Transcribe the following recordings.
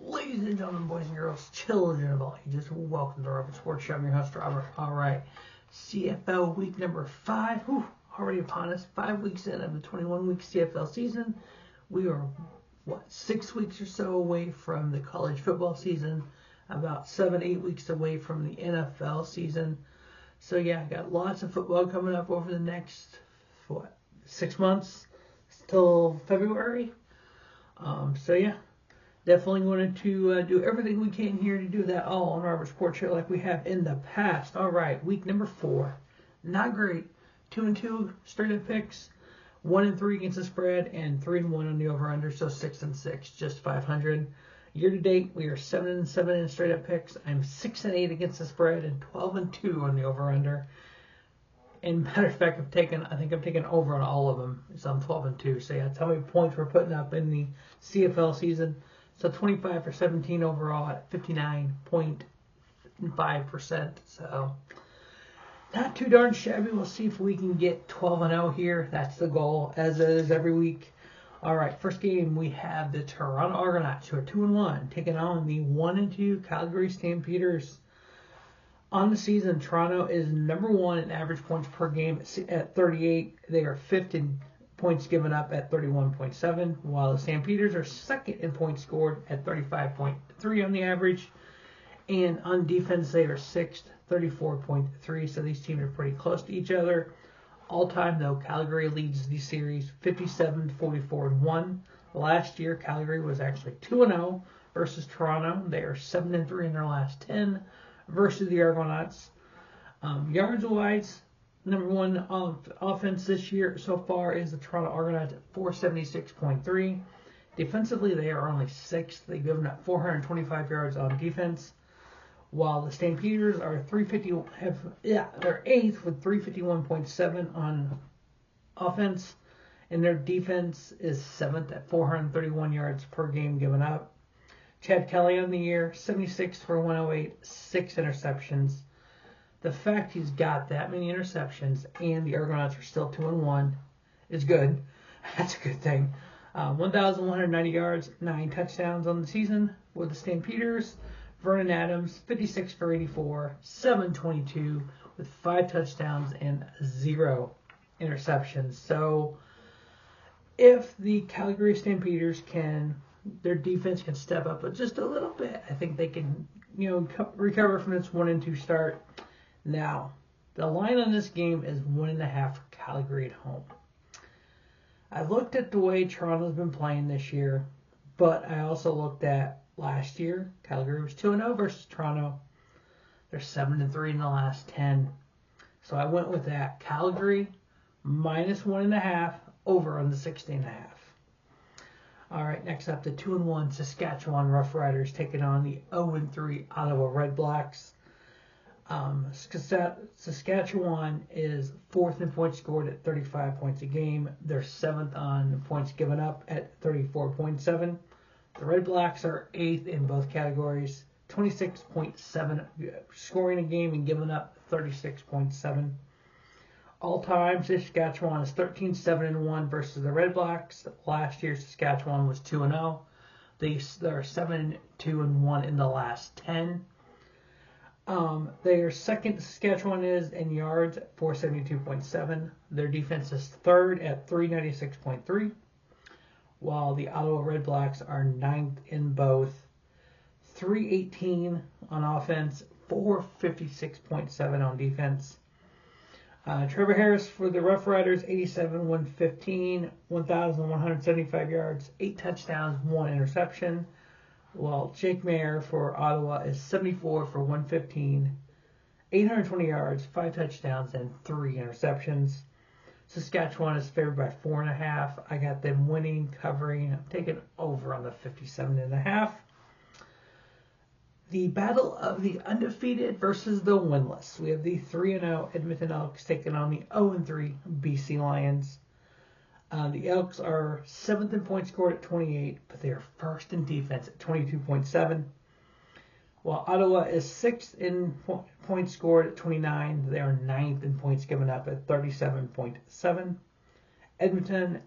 Ladies and gentlemen, boys and girls, children of all ages, welcome to Robert Sports Show. I'm your host, Robert. All right, CFL week number 5, already upon us. 5 weeks in of the 21-week CFL season. We are, 6 weeks or so away from the college football season, about 7-8 weeks away from the NFL season. So yeah, got lots of football coming up over the next, 6 months till February. So yeah. Definitely wanted to do everything we can here to do that all on Robert Sports Show like we have in the past. All right, week number 4. Not great. 2-2 straight up picks. 1-3 against the spread and 3-1 on the over/under. So 6-6, just 500. Year to date, we are 7-7 in straight up picks. I'm 6-8 against the spread and 12-2 on the over/under. And matter of fact, I think I'm taking over on all of them. So I'm 12-2. So yeah, tell me points we're putting up in the CFL season. So 25 for 17 overall at 59.5%. So not too darn shabby. We'll see if we can get 12-0 here. That's the goal, as it is every week. All right, first game we have the Toronto Argonauts, who are 2-1, taking on the 1-2 Calgary Stampeders. On the season, Toronto is number 1 in average points per game at 38. They are 5th in points given up at 31.7, while the Stampeders are 2nd in points scored at 35.3 on the average. And on defense, they are 6th, 34.3. So these teams are pretty close to each other. All time, though, Calgary leads the series 57-44-1. Last year, Calgary was actually 2-0 versus Toronto. They are 7-3 in their last 10 versus the Argonauts. Yards-wise, number 1 offense this year so far is the Toronto Argonauts at 476.3. Defensively, they are only 6th. They've given up 425 yards on defense, while the Stampeders are they're 8th with 351.7 on offense, and their defense is 7th at 431 yards per game given up. Chad Kelly on the year, 76 for 108, 6 interceptions. The fact he's got that many interceptions and the Argonauts are still 2-1 is good. That's a good thing. 1,190 yards, 9 touchdowns on the season with the Stampeders. Vernon Adams, 56 for 84, 722 with 5 touchdowns and 0 interceptions. So if the Calgary Stampeders their defense can step up just a little bit, I think they can, recover from this 1-2 start. Now, the line on this game is 1.5 Calgary at home. I looked at the way Toronto's been playing this year, but I also looked at last year. Calgary was 2-0 versus Toronto. They're 7-3 in the last 10. So I went with that. Calgary minus 1.5 over on the 60.5. All right, next up, the 2-1 Saskatchewan Roughriders taking on the 0-3 Ottawa Redblacks. Saskatchewan is 4th in points scored at 35 points a game. They're 7th on points given up at 34.7. The Redblacks are 8th in both categories, 26.7 scoring a game and giving up 36.7. All time, Saskatchewan is 13-7-1 versus the Redblacks. Last year, Saskatchewan was 2-0. They're 7-2-1 in the last 10. They are 2nd, Saskatchewan is, in yards at 472.7. Their defense is 3rd at 396.3, while the Ottawa Redblacks are 9th in both, 318 on offense, 456.7 on defense. Trevor Harris for the Rough Riders, 87, 115, 1,175 yards, 8 touchdowns, 1 interception. While Jake Mayer for Ottawa is 74 for 115, 820 yards, 5 touchdowns, and 3 interceptions. Saskatchewan is favored by 4.5. I got them winning, covering. I'm taking over on the 57.5. The battle of the undefeated versus the winless. We have the 3-0 Edmonton Elks taking on the 0-3 BC Lions. The Elks are 7th in points scored at 28, but they are 1st in defense at 22.7. While Ottawa is 6th in points scored at 29, they are 9th in points given up at 37.7. Edmonton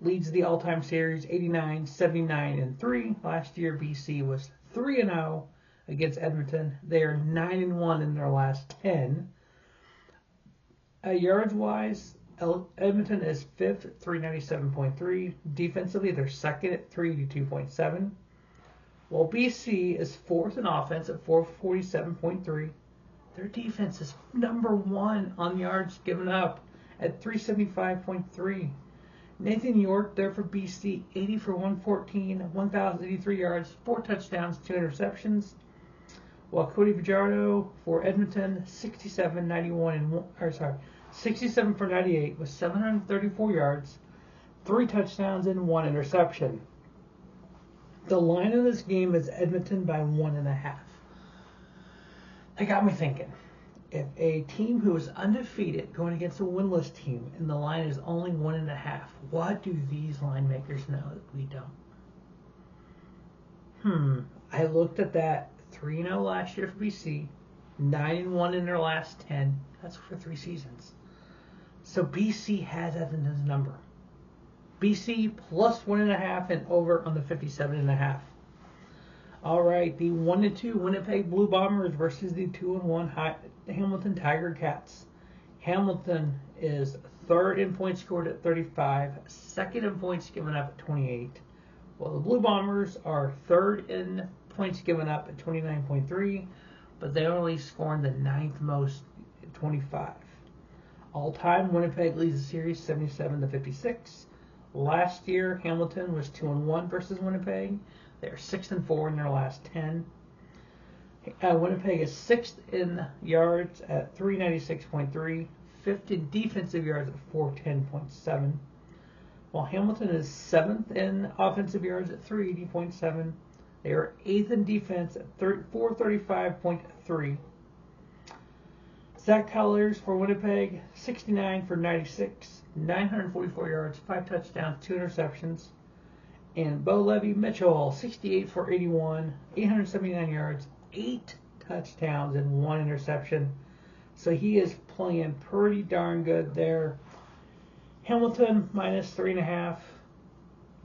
leads the all-time series 89, 79, and 3. Last year, BC was 3-0 against Edmonton. They are 9-1 in their last 10. Yards-wise, Edmonton is 5th at 397.3. Defensively, they're second at 382.7. While BC is 4th in offense at 447.3. Their defense is number 1 on yards given up at 375.3. Nathan York there for BC, 80 for 114, 1,083 yards, 4 touchdowns, 2 interceptions. While Cody Fajardo for Edmonton, 67 for 98 with 734 yards, 3 touchdowns, and 1 interception. The line of this game is Edmonton by 1.5. That got me thinking. If a team who is undefeated going against a winless team and the line is only 1.5, what do these line makers know that we don't? I looked at that 3-0 last year for BC, 9-1 in their last 10. That's for 3 seasons. So BC has Edmonton's number. BC plus 1.5 and over on the 57.5. All right, the 1-2 Winnipeg Blue Bombers versus the 2-1 Hamilton Tiger Cats. Hamilton is 3rd in points scored at 35, 2nd in points given up at 28. While the Blue Bombers are 3rd in points given up at 29.3, but they only scored the 9th most at 25. All time, Winnipeg leads the series 77-56. Last year, Hamilton was 2-1 versus Winnipeg. They're 6-4 in their last 10. Winnipeg is 6th in yards at 396.3, 5th in defensive yards at 410.7. While Hamilton is 7th in offensive yards at 380.7, they are 8th in defense at 435.3. Zach Collars for Winnipeg, 69 for 96, 944 yards, 5 touchdowns, 2 interceptions. And Bo Levy-Mitchell, 68 for 81, 879 yards, 8 touchdowns, and 1 interception. So he is playing pretty darn good there. Hamilton minus 3.5.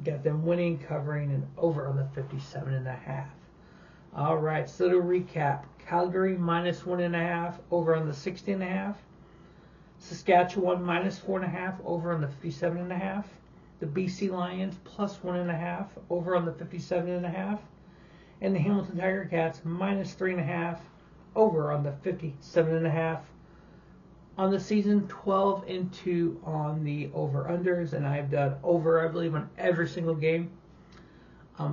Got them winning, covering, and over on the 57.5. All right, so to recap, Calgary minus 1.5, over on the 60.5. Saskatchewan minus 4.5, over on the 57.5. The BC Lions plus 1.5, over on the 57.5. And the Hamilton Tiger Cats minus 3.5, over on the 57.5. On the season, 12-2 on the over-unders, and I've done over, I believe, on every single game.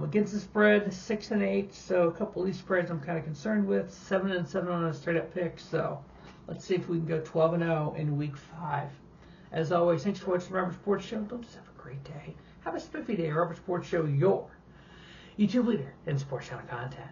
Against the spread, 6-8, so a couple of these spreads I'm kind of concerned with. 7-7 on a straight-up pick, so let's see if we can go 12-0 in Week 5. As always, thanks for watching the Robert Sports Show. Don't just have a great day. Have a spiffy day. Robert Sports Show, your YouTube leader in sports channel content.